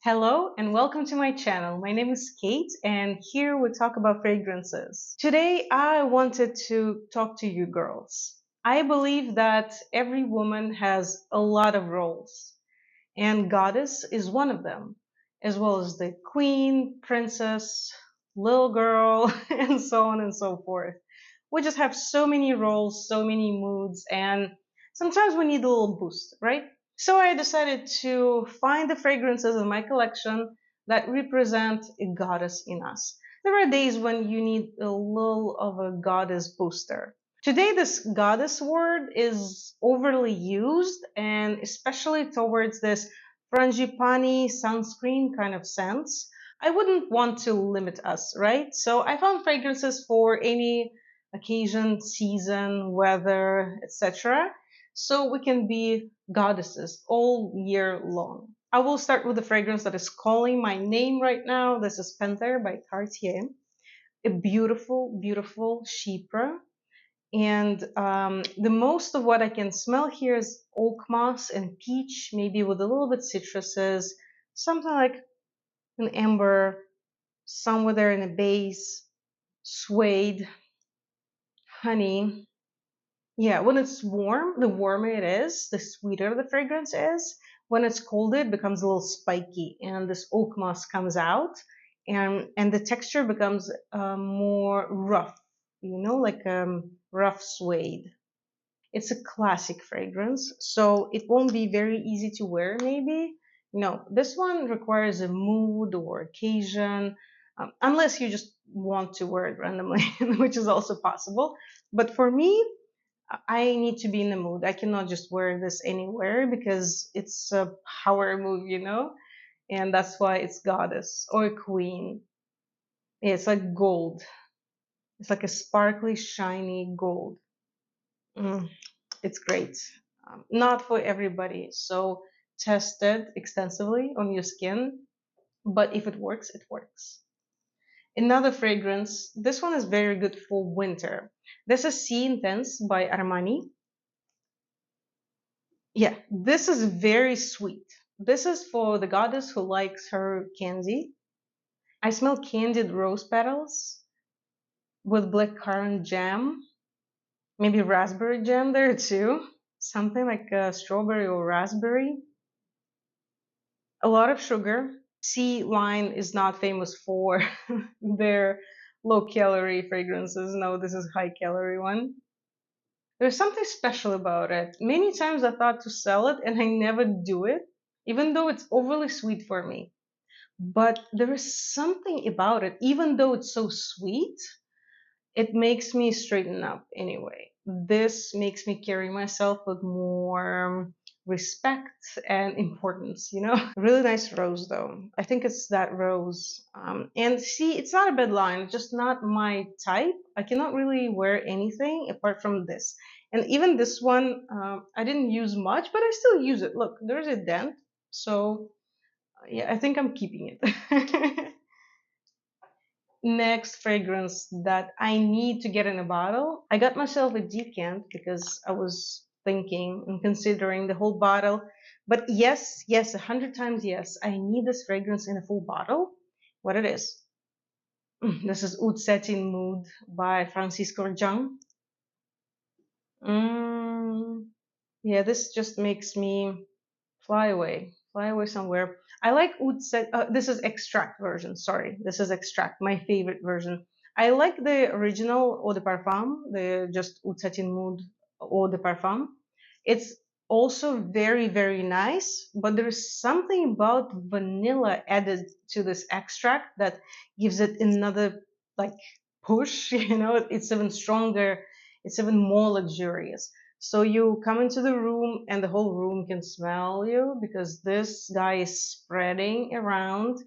Hello and welcome to my channel. My name is Kate and here we talk about fragrances. Today I wanted to talk to you girls. I believe that every woman has a lot of roles and goddess is one of them, as well as the queen, princess, little girl, and so on and so forth. We just have so many roles, so many moods, and sometimes we need a little boost, right? So I decided to find the fragrances in my collection that represent a goddess in us. There are days when you need a little of a goddess booster. Today, this goddess word is overly used, and especially towards this frangipani sunscreen kind of sense. I wouldn't want to limit us, right? So I found fragrances for any occasion, season, weather, etc. So we can be goddesses all year long. I will start with the fragrance that is calling my name right now. This is Panther by Cartier. A beautiful, beautiful chypre. And the most of what I can smell here is oak moss and peach, maybe with a little bit citruses, something like an amber, somewhere there in a base, suede, honey. Yeah, when it's warm, the warmer it is, the sweeter the fragrance is. When it's colder, it becomes a little spiky, and this oak moss comes out, and the texture becomes more rough, like rough suede. It's a classic fragrance, so it won't be very easy to wear, maybe. No, this one requires a mood or occasion, unless you just want to wear it randomly, which is also possible. But for me, I need to be in the mood. I cannot just wear this anywhere because it's a power move. And that's why it's goddess or queen. Yeah, it's like gold. It's like a sparkly, shiny gold. Mm. It's great. Not for everybody. So test it extensively on your skin. But if it works, it works. Another fragrance. This one is very good for winter. This is Sea Intense by Armani. Yeah, this is very sweet. This is for the goddess who likes her candy. I smell candied rose petals with blackcurrant jam, maybe raspberry jam there too. Something like strawberry or raspberry. A lot of sugar. Sea Line is not famous for their low calorie fragrances. No, this is high calorie one. There's something special about it. Many times I thought to sell it and I never do it, even though it's overly sweet for me. But there is something about it, even though it's so sweet, it makes me straighten up anyway. This makes me carry myself with more respect and importance. Really nice rose though. I think it's that rose. And see, it's not a bad line, it's just not my type. I cannot really wear anything apart from this. And even this one, I didn't use much, but I still use it. Look, there's a dent. So yeah, I think I'm keeping it. Next fragrance that I need to get in a bottle. I got myself a decant because I was thinking and considering the whole bottle. But yes, yes, 100 times yes, I need this fragrance in a full bottle. What it is? This is Oud Satin Mood by Francis Kurkdjian. Mm, yeah, this just makes me fly away somewhere. I like oud set. This is extract version. Sorry, this is extract. My favorite version. I like the original eau de parfum, the just oud satin mood eau de parfum. It's also very very nice, but there's something about vanilla added to this extract that gives it another like push. It's even stronger. It's even more luxurious. So you come into the room and the whole room can smell you because this guy is spreading around.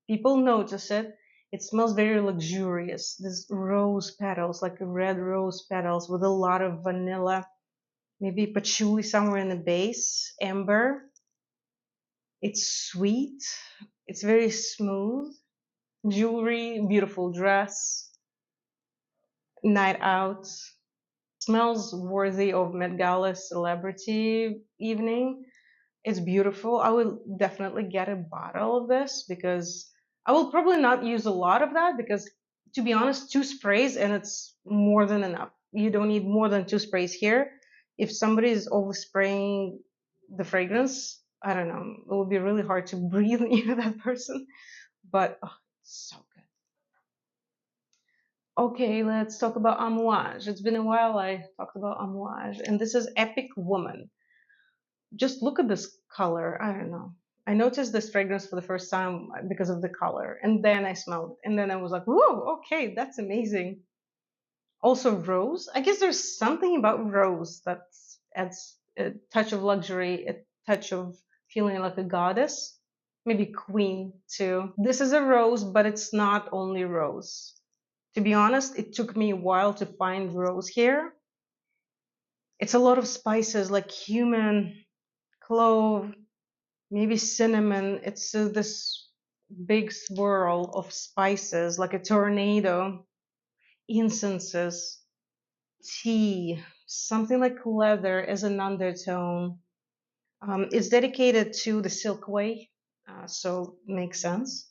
People notice it. It smells very luxurious. This rose petals, like red rose petals with a lot of vanilla, maybe patchouli somewhere in the base, amber. It's sweet. It's very smooth. Jewelry, beautiful dress, night out. Smells worthy of Met Gala celebrity evening. It's beautiful. I will definitely get a bottle of this because I will probably not use a lot of that because, to be honest, two sprays and it's more than enough. You don't need more than two sprays here. If somebody is overspraying the fragrance, I don't know, it would be really hard to breathe near that person. But oh, it's so good. Okay, let's talk about Amouage. It's been a while I talked about Amouage, and this is Epic Woman. Just look at this color. I don't know. I noticed this fragrance for the first time because of the color, and then I smelled it, and then I was like, "Whoa, okay, that's amazing." Also, rose. I guess there's something about rose that adds a touch of luxury, a touch of feeling like a goddess, maybe queen too. This is a rose, but it's not only rose. To be honest, it took me a while to find rose here. It's a lot of spices like cumin, clove, maybe cinnamon. It's this big swirl of spices, like a tornado. Incenses, tea, something like leather as an undertone. It's dedicated to the Silk Way, so makes sense.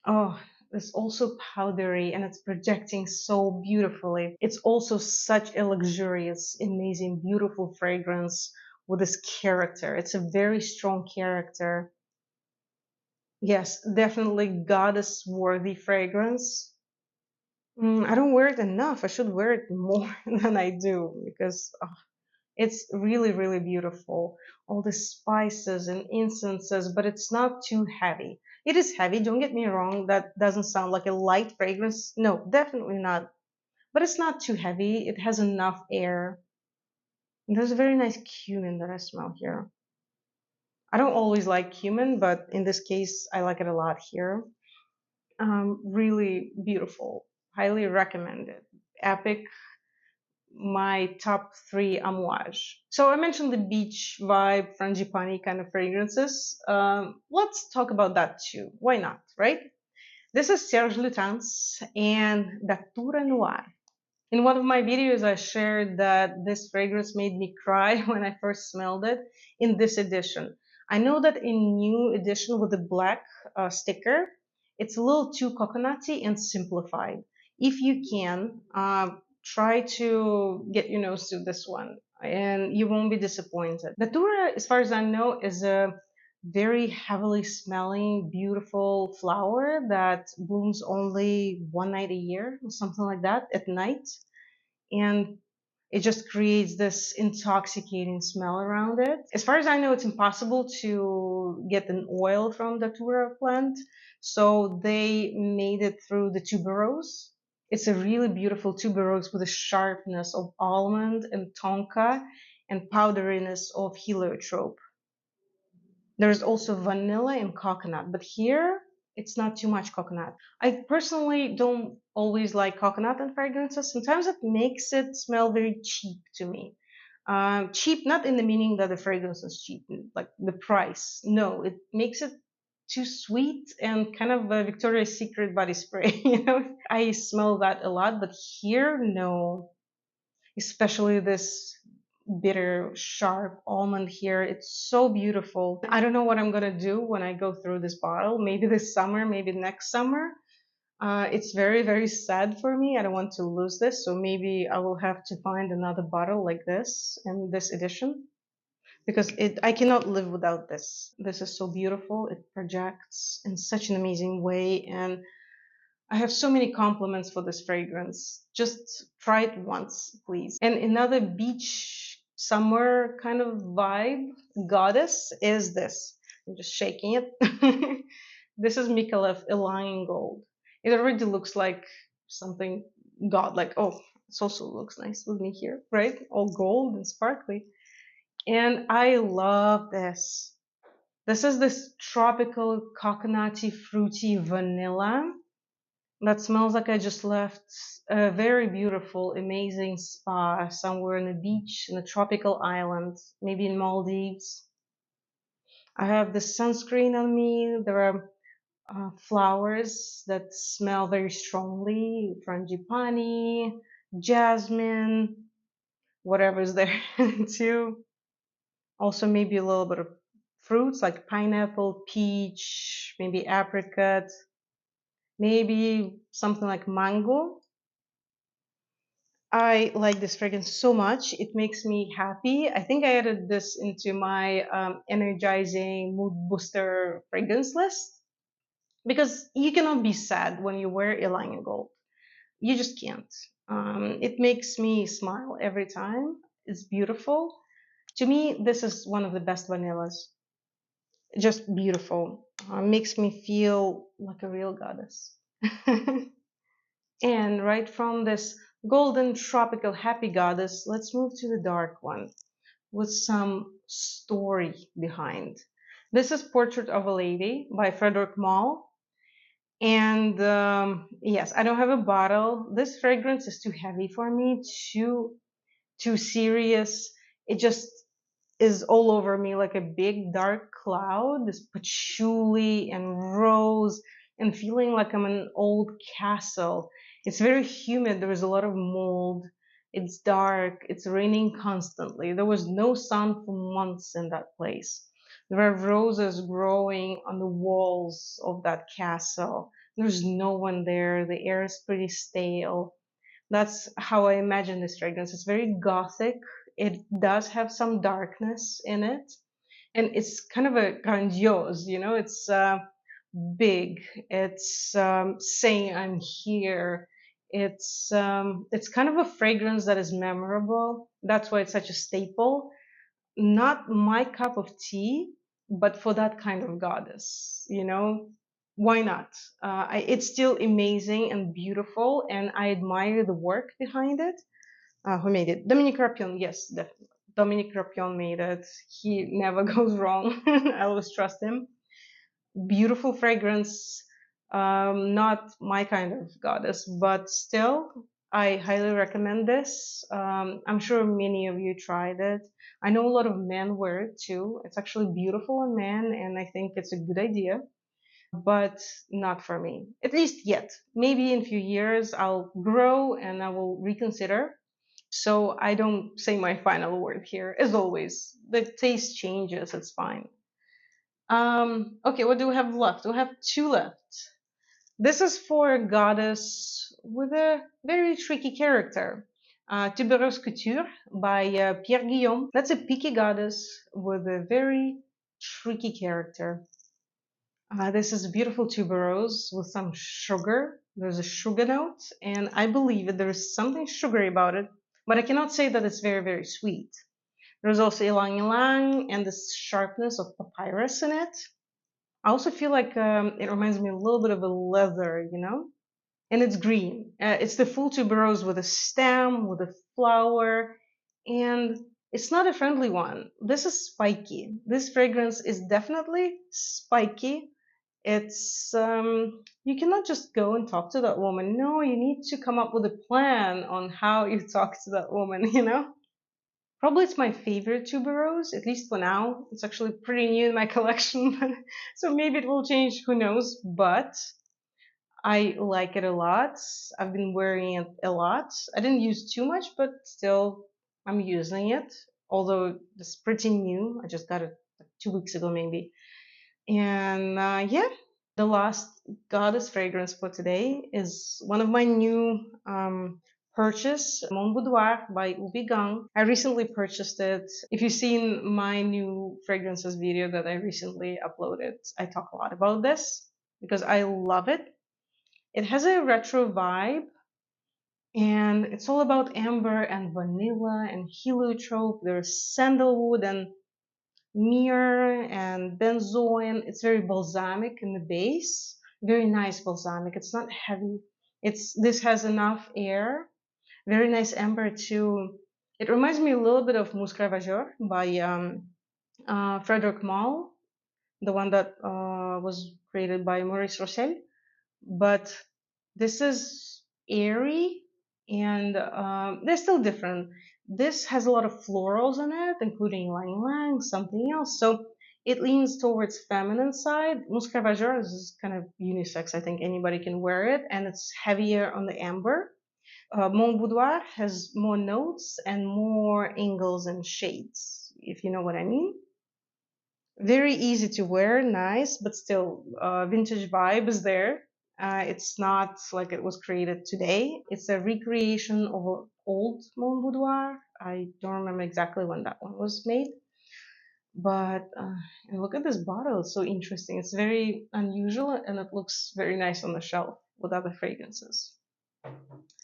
Oh, it's also powdery and it's projecting so beautifully. It's also such a luxurious, amazing, beautiful fragrance with this character. It's a very strong character. Yes, definitely goddess worthy fragrance. I don't wear it enough. I should wear it more than I do because it's really, really beautiful. All the spices and incenses, but it's not too heavy. It is heavy, don't get me wrong. That doesn't sound like a light fragrance. No, definitely not. But it's not too heavy. It has enough air. And there's a very nice cumin that I smell here. I don't always like cumin, but in this case, I like it a lot here. Really beautiful. Highly recommended. Epic, my top three Amouage. So I mentioned the beach vibe, frangipani kind of fragrances. Let's talk about that too. Why not, right? This is Serge Lutens and Datura Noir. In one of my videos, I shared that this fragrance made me cry when I first smelled it in this edition. I know that in new edition with the black sticker, it's a little too coconutty and simplified. If you can, try to get your nose to this one and you won't be disappointed. Datura, as far as I know, is a very heavily smelling, beautiful flower that blooms only one night a year or something like that at night. And it just creates this intoxicating smell around it. As far as I know, it's impossible to get an oil from the Datura plant, so they made it through the tuberose. It's a really beautiful tuberose with a sharpness of almond and tonka and powderiness of heliotrope. There's also vanilla and coconut, but here it's not too much coconut. I personally don't always like coconut in fragrances. Sometimes it makes it smell very cheap to me. Cheap, not in the meaning that the fragrance is cheap, like the price. No, it makes it too sweet and kind of a Victoria's Secret body spray. I smell that a lot, but here, no. Especially this bitter, sharp almond here. It's so beautiful. I don't know what I'm gonna do when I go through this bottle. Maybe this summer, maybe next summer. It's very, very sad for me. I don't want to lose this, so maybe I will have to find another bottle like this in this edition because I cannot live without this. This is so beautiful. It projects in such an amazing way, and I have so many compliments for this fragrance. Just try it once, please. And another beach summer kind of vibe goddess is this. I'm just shaking it. This is Micallef Ylang Gold. It already looks like something god like. Oh, it also looks nice with me here, right? All gold and sparkly. And I love this. This is this tropical coconutty fruity vanilla that smells like I just left a very beautiful, amazing spa somewhere on a beach in a tropical island, maybe in Maldives. I have the sunscreen on me. There are flowers that smell very strongly, frangipani, jasmine, whatever is there too. Also, maybe a little bit of fruits like pineapple, peach, maybe apricot, maybe something like mango. I like this fragrance so much. It makes me happy. I think I added this into my energizing mood booster fragrance list because you cannot be sad when you wear Ylang Gold. You just can't. It makes me smile every time. It's beautiful. To me, this is one of the best vanillas. Just beautiful. Makes me feel like a real goddess. And right from this golden tropical happy goddess, let's move to the dark one with some story behind. This is Portrait of a Lady by Frederick Malle. And yes, I don't have a bottle. This fragrance is too heavy for me, too serious. It just is all over me like a big dark cloud, this patchouli and rose, and feeling like I'm in an old castle. It's very humid. There is a lot of mold. It's dark. It's raining constantly. There was no sun for months in that place. There are roses growing on the walls of that castle. There's no one there. The air is pretty stale. That's how I imagine this fragrance. It's very gothic. It does have some darkness in it, and it's kind of a grandiose. It's big. It's saying I'm here. It's kind of a fragrance that is memorable. That's why it's such a staple. Not my cup of tea, but for that kind of goddess. Why not? It's still amazing and beautiful, and I admire the work behind it. Who made it? Dominique Rapion, yes, definitely. Dominique Rapion made it. He never goes wrong. I always trust him. Beautiful fragrance. Not my kind of goddess, but still, I highly recommend this. I'm sure many of you tried it. I know a lot of men wear it too. It's actually beautiful on men, and I think it's a good idea, but not for me. At least yet. Maybe in a few years I'll grow and I will reconsider. So I don't say my final word here. As always, the taste changes. It's fine. Okay, what do we have left? We have two left. This is for a goddess with a very tricky character. Tubereuse Couture by Pierre Guillaume. That's a picky goddess with a very tricky character. This is a beautiful tuberose with some sugar. There's a sugar note, and I believe there is something sugary about it, but I cannot say that it's very, very sweet. There's also ylang ylang and this sharpness of papyrus in it. I also feel like it reminds me a little bit of a leather. And it's green. It's the full tuberose with a stem, with a flower, and it's not a friendly one. This is spiky. This fragrance is definitely spiky. It's you cannot just go and talk to that woman. No, you need to come up with a plan on how you talk to that woman. Probably it's my favorite tuberose, at least for now. It's actually pretty new in my collection, so maybe it will change, who knows, but I like it a lot. I've been wearing it a lot. I didn't use too much, but still I'm using it. Although it's pretty new. I just got it like 2 weeks ago maybe. And yeah, the last goddess fragrance for today is one of my new purchase, Mon Boudoir by Houbigant. I recently purchased it. If you've seen my new fragrances video that I recently uploaded, I talk a lot about this because I love it. It has a retro vibe, and it's all about amber and vanilla and heliotrope. There's sandalwood and myrrh and benzoin. It's very balsamic in the base. Very nice balsamic. It's not heavy. This has enough air. Very nice amber too. It reminds me a little bit of Musc Ravageur by Frederick Malle, the one that was created by Maurice Rochelle. But this is airy, and they're still different. This has a lot of florals in it, including ylang ylang, something else. So it leans towards feminine side. Musc Ravageur is kind of unisex. I think anybody can wear it, and it's heavier on the amber. Mon Boudoir has more notes and more angles and shades. if you know what I mean. Very easy to wear, nice, but still vintage vibe is there. It's not like it was created today. It's a recreation of an old Mon Boudoir. I don't remember exactly when that one was made, but and look at this bottle. It's so interesting. It's very unusual and it looks very nice on the shelf with other fragrances.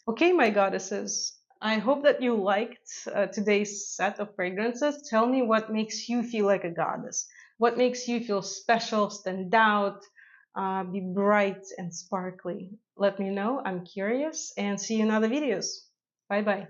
Okay, my goddesses. I hope that you liked today's set of fragrances. Tell me what makes you feel like a goddess. What makes you feel special, stand out, be bright and sparkly. Let me know. I'm curious and see you in other videos. Bye bye.